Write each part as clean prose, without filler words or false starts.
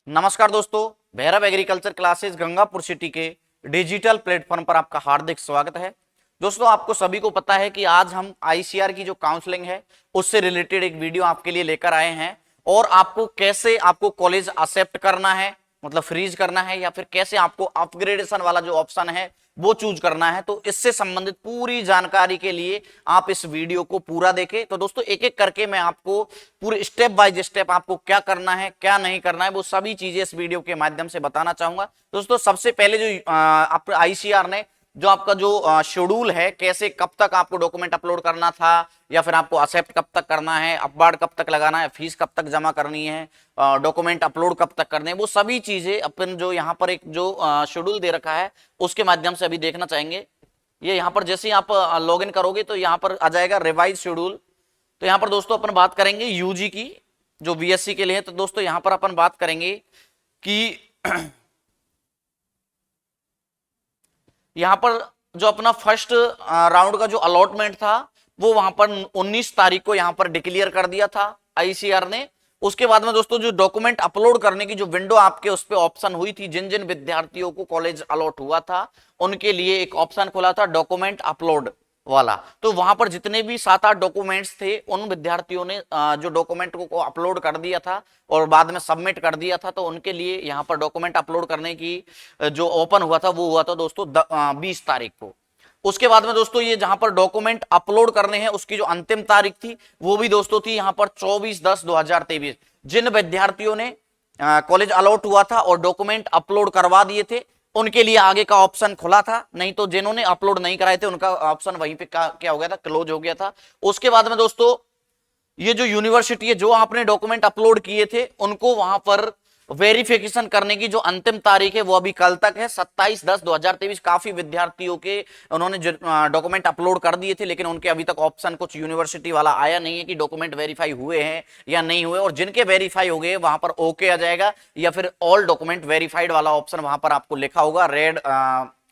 नमस्कार दोस्तों, Bhairav agriculture classes Gangapur city के डिजिटल प्लेटफॉर्म पर आपका हार्दिक स्वागत है। दोस्तों, आपको सभी को पता है कि आज हम आईसीआर की जो काउंसलिंग है उससे रिलेटेड एक वीडियो आपके लिए लेकर आए हैं और आपको कैसे आपको कॉलेज एक्सेप्ट करना है, मतलब फ्रीज करना है, या फिर कैसे आपको अपग्रेडेशन वाला जो ऑप्शन है वो चूज करना है। तो इससे संबंधित पूरी जानकारी के लिए आप इस वीडियो को पूरा देखें। तो दोस्तों, एक एक करके मैं आपको पूरे स्टेप बाय स्टेप आपको क्या करना है क्या नहीं करना है वो सभी चीजें इस वीडियो के माध्यम से बताना चाहूंगा। दोस्तों, सबसे पहले जो आप आईसीआर ने जो आपका जो शेड्यूल है, कैसे कब तक आपको डॉक्यूमेंट अपलोड करना था, या फिर आपको एक्सेप्ट कब तक करना है, अपवार्ड कब तक लगाना है, फीस कब तक जमा करनी है, डॉक्यूमेंट अपलोड कब तक करने हैं, वो सभी चीजें अपन जो यहाँ पर एक जो शेड्यूल दे रखा है उसके माध्यम से अभी देखना चाहेंगे। ये यहाँ पर जैसे ही आप लॉग इन करोगे तो यहाँ पर आ जाएगा रिवाइज शेड्यूल। तो यहाँ पर दोस्तों अपन बात करेंगे यूजी की, जो बीएससी के लिए है। तो दोस्तों यहाँ पर अपन बात करेंगे कि यहाँ पर जो अपना फर्स्ट राउंड का जो अलॉटमेंट था वो वहां पर 19 तारीख को यहाँ पर डिक्लेयर कर दिया था आईसीआर ने। उसके बाद में दोस्तों जो डॉक्यूमेंट अपलोड करने की जो विंडो आपके उस पर ऑप्शन हुई थी, जिन जिन विद्यार्थियों को कॉलेज अलॉट हुआ था उनके लिए एक ऑप्शन खुला था डॉक्यूमेंट अपलोड वाला। तो वहां पर जितने भी 7-8 डॉक्यूमेंट्स थे उन विद्यार्थियों ने जो डॉक्यूमेंट को अपलोड कर दिया था और बाद में सबमिट कर दिया था, तो उनके लिए यहाँ पर डॉक्यूमेंट अपलोड करने की जो ओपन हुआ था वो हुआ था दोस्तों 20 तारीख को। उसके बाद में दोस्तों ये जहां पर डॉक्यूमेंट अपलोड करने हैं उसकी जो अंतिम तारीख थी वो भी दोस्तों थी यहाँ पर 24/10/2023। जिन विद्यार्थियों ने कॉलेज अलॉट हुआ था और डॉक्यूमेंट अपलोड करवा दिए थे उनके लिए आगे का ऑप्शन खुला था, नहीं तो जिन्होंने अपलोड नहीं कराए थे उनका ऑप्शन वहीं पे क्या हो गया था, क्लोज हो गया था। उसके बाद में दोस्तों ये जो यूनिवर्सिटी है जो आपने डॉक्यूमेंट अपलोड किए थे उनको वहां पर वेरिफिकेशन करने की जो अंतिम तारीख है वो अभी कल तक है 27/10/2023। काफी विद्यार्थियों के उन्होंने डॉक्यूमेंट अपलोड कर दिए थे लेकिन उनके अभी तक ऑप्शन कुछ यूनिवर्सिटी वाला आया नहीं है कि डॉक्यूमेंट वेरीफाई हुए हैं या नहीं हुए, और जिनके वेरीफाई हो गए वहां पर ओके आ जाएगा या फिर ऑल डॉक्यूमेंट वेरीफाइड वाला ऑप्शन वहां पर आपको लिखा होगा रेड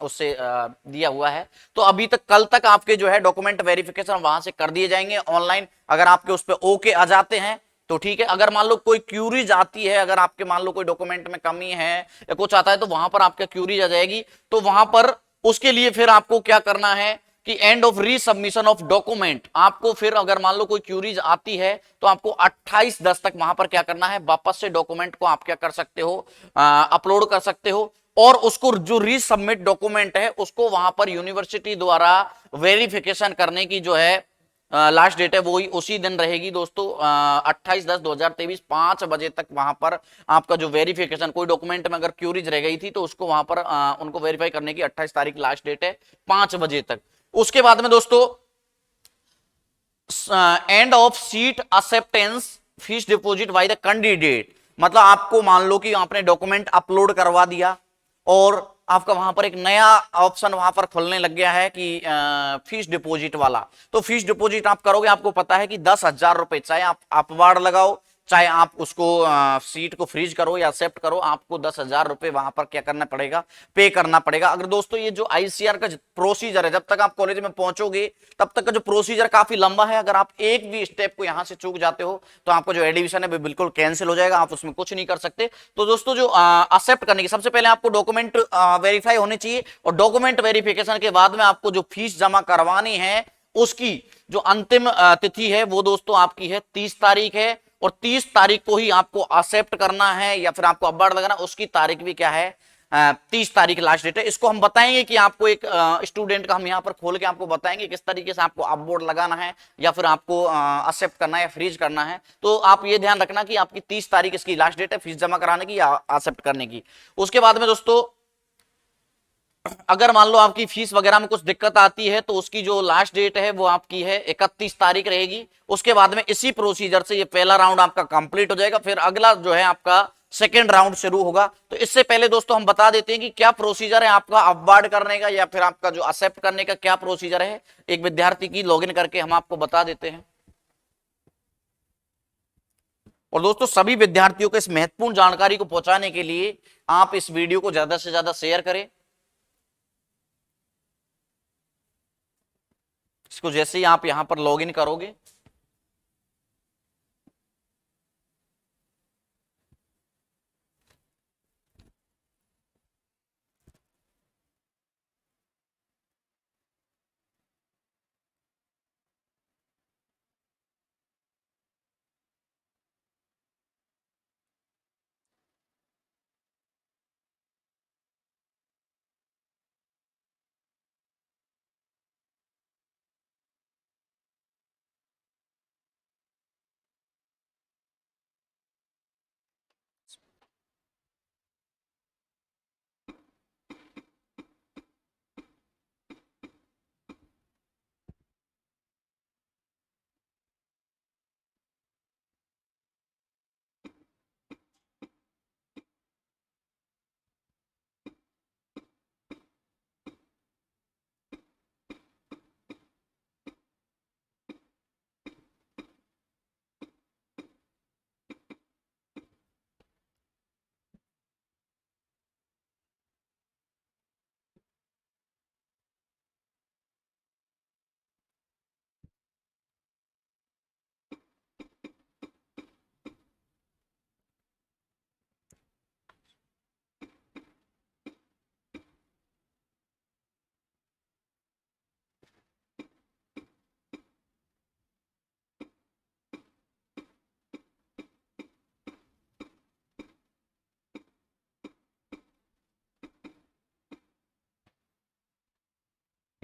उससे दिया हुआ है। तो अभी तक कल तक आपके जो है डॉक्यूमेंट वेरिफिकेशन वहां से कर दिए जाएंगे ऑनलाइन। अगर आपके उस पर ओके आ जाते हैं तो ठीक है, अगर मान लो कोई क्यूरीज आती है, अगर आपके मान लो कोई डॉक्यूमेंट में कमी है या कुछ आता है तो वहां पर आपका क्यूरीज आ जाएगी। तो वहां पर उसके लिए फिर आपको क्या करना है कि एंड ऑफ रीसबमिशन ऑफ डॉक्यूमेंट, आपको फिर अगर मान लो कोई क्यूरीज आती है तो आपको 28/10 तक वहां पर क्या करना है, वापस से डॉक्यूमेंट को आप क्या कर सकते हो, अपलोड कर सकते हो। और उसको जो रीसबमिट डॉक्यूमेंट है उसको वहां पर यूनिवर्सिटी द्वारा वेरिफिकेशन करने की जो है लास्ट डेट है वो ही उसी दिन रहेगी दोस्तों, 28/10/2023 5 बजे तक वहां पर आपका जो वेरिफिकेशन, कोई डॉक्यूमेंट में अगर क्यूरीज रह गई थी तो उसको वहां पर उनको वेरीफाई करने की 28 तारीख लास्ट डेट है 5 बजे तक। उसके बाद में दोस्तों end of seat acceptance fees deposit by the candidate, मतलब आपको मान लो कि आपने डॉक्यूमेंट अपलोड करवा दिया और आपका वहां पर एक नया ऑप्शन वहां पर खुलने लग गया है कि फीस डिपॉजिट वाला। तो फीस डिपॉजिट आप करोगे, आपको पता है कि 10,000 रुपए, चाहे आप अपवार्ड लगाओ चाहे आप उसको सीट को फ्रीज करो या एक्सेप्ट करो, आपको 10,000 रुपए वहां पर क्या करना पड़ेगा, पे करना पड़ेगा। अगर दोस्तों ये जो आईसीआर का प्रोसीजर है, जब तक आप कॉलेज में पहुंचोगे तब तक का जो प्रोसीजर काफी लंबा है। अगर आप एक भी स्टेप को यहां से चूक जाते हो तो आपको जो एडमिशन है वो बिल्कुल कैंसिल हो जाएगा, आप उसमें कुछ नहीं कर सकते। तो दोस्तों जो एक्सेप्ट करने की सबसे पहले आपको डॉक्यूमेंट वेरीफाई होने चाहिए, और डॉक्यूमेंट वेरिफिकेशन के बाद में आपको जो फीस जमा करवानी है उसकी जो अंतिम तिथि है वो दोस्तों आपकी है 30 तारीख है, और 30 तारीख को ही आपको एक्सेप्ट करना है या फिर आपको अब्बार्ड लगाना, उसकी तारीख भी क्या है, 30 तारीख लास्ट डेट है। इसको हम बताएंगे कि आपको एक स्टूडेंट का हम यहां पर खोल के आपको बताएंगे किस तरीके से आपको अपबोर्ड लगाना है या फिर आपको एक्सेप्ट करना है या फ्रीज करना है। तो आप ये ध्यान रखना कि आपकी 30 तारीख इसकी लास्ट डेट है फीस जमा कराने की या एक्सेप्ट करने की। उसके बाद में दोस्तों अगर मान लो आपकी फीस वगैरह में कुछ दिक्कत आती है तो उसकी जो लास्ट डेट है वो आपकी है 31 तारीख रहेगी। उसके बाद में इसी प्रोसीजर से ये पहला राउंड आपका कंप्लीट हो जाएगा, फिर अगला जो है आपका सेकेंड राउंड शुरू होगा। तो इससे पहले दोस्तों हम बता देते हैं कि क्या प्रोसीजर है आपका अपवार्ड करने का या फिर आपका जो एक्सेप्ट करने का क्या प्रोसीजर है, एक विद्यार्थी की लॉगिन करके हम आपको बता देते हैं। और दोस्तों सभी विद्यार्थियों को इस महत्वपूर्ण जानकारी को पहुंचाने के लिए आप इस वीडियो को ज्यादा से ज्यादा शेयर करें। इसको जैसे ही आप यहां पर लॉगिन करोगे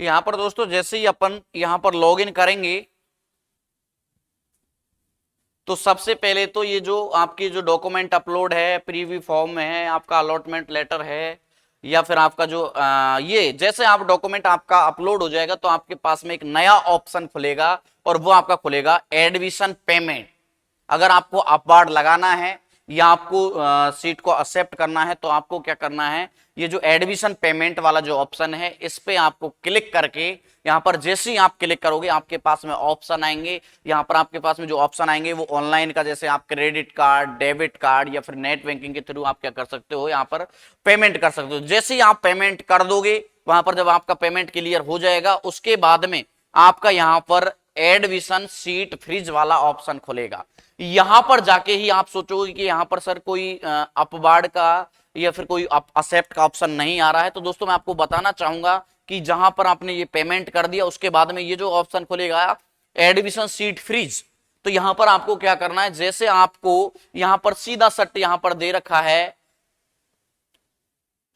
यहां पर दोस्तों जैसे ही अपन यहां पर लॉग इन करेंगे तो सबसे पहले तो ये जो आपकी जो डॉक्यूमेंट अपलोड है, प्रीव्यू फॉर्म में है, आपका अलॉटमेंट लेटर है, या फिर आपका जो ये जैसे आप डॉक्यूमेंट आपका अपलोड हो जाएगा तो आपके पास में एक नया ऑप्शन खुलेगा और वो आपका खुलेगा एडमिशन पेमेंट। अगर आपको अपवार्ड लगाना है या आपको सीट को एक्सेप्ट करना है तो आपको क्या करना है, ये जो एडमिशन पेमेंट वाला जो ऑप्शन है इस पे आपको क्लिक करके यहां पर जैसे ही आप क्लिक करोगे आपके पास में ऑप्शन आएंगे। यहां पर आपके पास में जो ऑप्शन आएंगे वो ऑनलाइन का, जैसे आप क्रेडिट कार्ड, डेबिट कार्ड या फिर नेट बैंकिंग के थ्रू आप क्या कर सकते हो, यहां पर पेमेंट कर सकते हो। जैसे ही आप पेमेंट कर दोगे वहां पर जब आपका पेमेंट क्लियर हो जाएगा उसके बाद में आपका यहां पर एडमिशन सीट फ्रीज वाला ऑप्शन खुलेगा। यहां पर जाके ही आप सोचोगे कि यहां पर सर कोई अपवार्ड का या फिर कोई एक्सेप्ट का ऑप्शन नहीं आ रहा है। तो दोस्तों मैं आपको बताना चाहूंगा कि जहां पर आपने ये पेमेंट कर दिया उसके बाद में ये जो ऑप्शन खुलेगा एडमिशन सीट फ्रीज, तो यहां पर आपको क्या करना है, जैसे आपको यहां पर सीधा सट यहां पर दे रखा है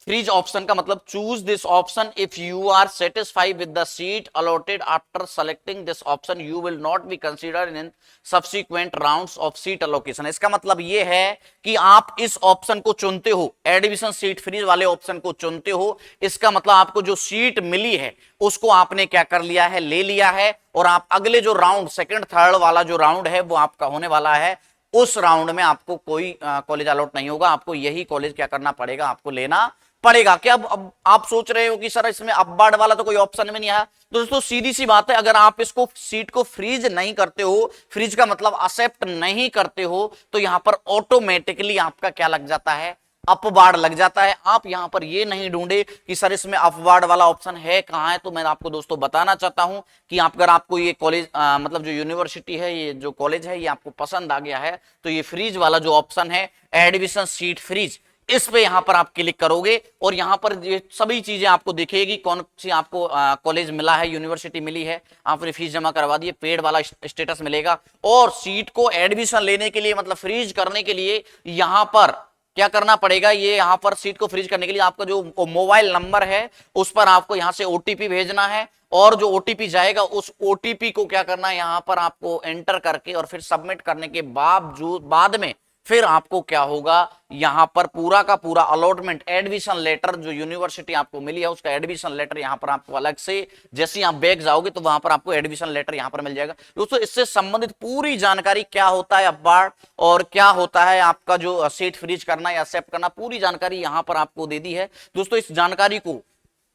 फ्रीज ऑप्शन का मतलब choose this option if you are satisfied with the seat allotted after selecting this option you will not be considered in subsequent rounds of seat allocation. इसका मतलब यह है कि आप इस ऑप्शन को चुनते हो, एडमिशन सीट फ्रीज वाले ऑप्शन को चुनते हो, इसका मतलब आपको जो सीट मिली है उसको आपने क्या कर लिया है, ले लिया है, और आप अगले जो राउंड सेकंड थर्ड वाला जो राउंड है वो आपका होने वाला है, उस राउंड में आपको कोई कॉलेज अलॉट नहीं होगा, आपको यही कॉलेज क्या करना पड़ेगा, आपको लेना पड़ेगा। क्या अब आप सोच रहे हो कि सर इसमें अपवार्ड वाला तो कोई ऑप्शन में नहीं आया? दोस्तों सीधी सी बात है, अगर आप इसको सीट को फ्रीज नहीं करते हो, फ्रीज का मतलब एक्सेप्ट नहीं करते हो, तो यहां पर ऑटोमेटिकली आपका क्या लग जाता है, अपवार्ड लग जाता है। आप यहां पर ये नहीं ढूंढे कि सर इसमें अपवार्ड वाला ऑप्शन है कहां है। तो मैं आपको दोस्तों बताना चाहता हूं कि अगर आपको ये कॉलेज मतलब जो यूनिवर्सिटी है, ये जो कॉलेज है, ये आपको पसंद आ गया है तो ये फ्रीज वाला जो ऑप्शन है एडमिशन सीट फ्रीज, इस पे यहां पर आप क्लिक करोगे और यहां पर ये सभी चीजें आपको दिखेगी, कौन सी आपको कॉलेज मिला है, यूनिवर्सिटी मिली है, आपने फीस जमा करवा दी है, पेड वाला स्टेटस मिलेगा। और सीट को एडमिशन लेने के लिए मतलब फ्रीज करने के लिए यहां पर क्या करना पड़ेगा, ये यहां पर सीट को फ्रीज करने के लिए आपका जो मोबाइल नंबर है उस पर आपको यहां से ओटीपी भेजना है, और जो ओटीपी जाएगा उस ओटीपी को क्या करना है, यहां पर आपको एंटर करके और फिर सबमिट करने के बाद में फिर आपको क्या होगा, यहां पर पूरा का पूरा अलॉटमेंट एडमिशन लेटर जो यूनिवर्सिटी आपको मिली है उसका एडमिशन लेटर यहां पर आपको अलग से, जैसे आप बैग जाओगे तो वहां पर आपको एडमिशन लेटर यहां पर मिल जाएगा। दोस्तों इससे संबंधित पूरी जानकारी, क्या होता है अपवार्ड और क्या होता है आपका जो सीट फ्रीज करना या एक्सेप्ट करना, पूरी जानकारी यहां पर आपको दे दी है। दोस्तों इस जानकारी को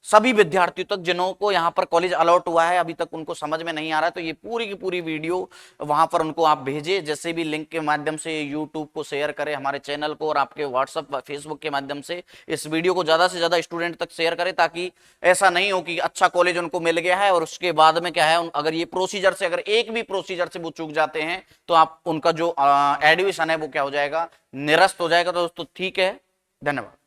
सभी विद्यार्थियों तक जिन्हों को यहां पर कॉलेज अलॉट हुआ है अभी तक उनको समझ में नहीं आ रहा है, तो ये पूरी की पूरी वीडियो वहां पर उनको आप भेजें, जैसे भी लिंक के माध्यम से यूट्यूब को शेयर करें, हमारे चैनल को, और आपके व्हाट्सएप फेसबुक के माध्यम से इस वीडियो को ज्यादा से ज्यादा स्टूडेंट तक शेयर करें, ताकि ऐसा नहीं हो कि अच्छा कॉलेज उनको मिल गया है और उसके बाद में क्या है, अगर ये प्रोसीजर से, अगर एक भी प्रोसीजर से वो चूक जाते हैं तो आप उनका जो एडमिशन है वो क्या हो जाएगा, निरस्त हो जाएगा। तो दोस्तों ठीक है, धन्यवाद।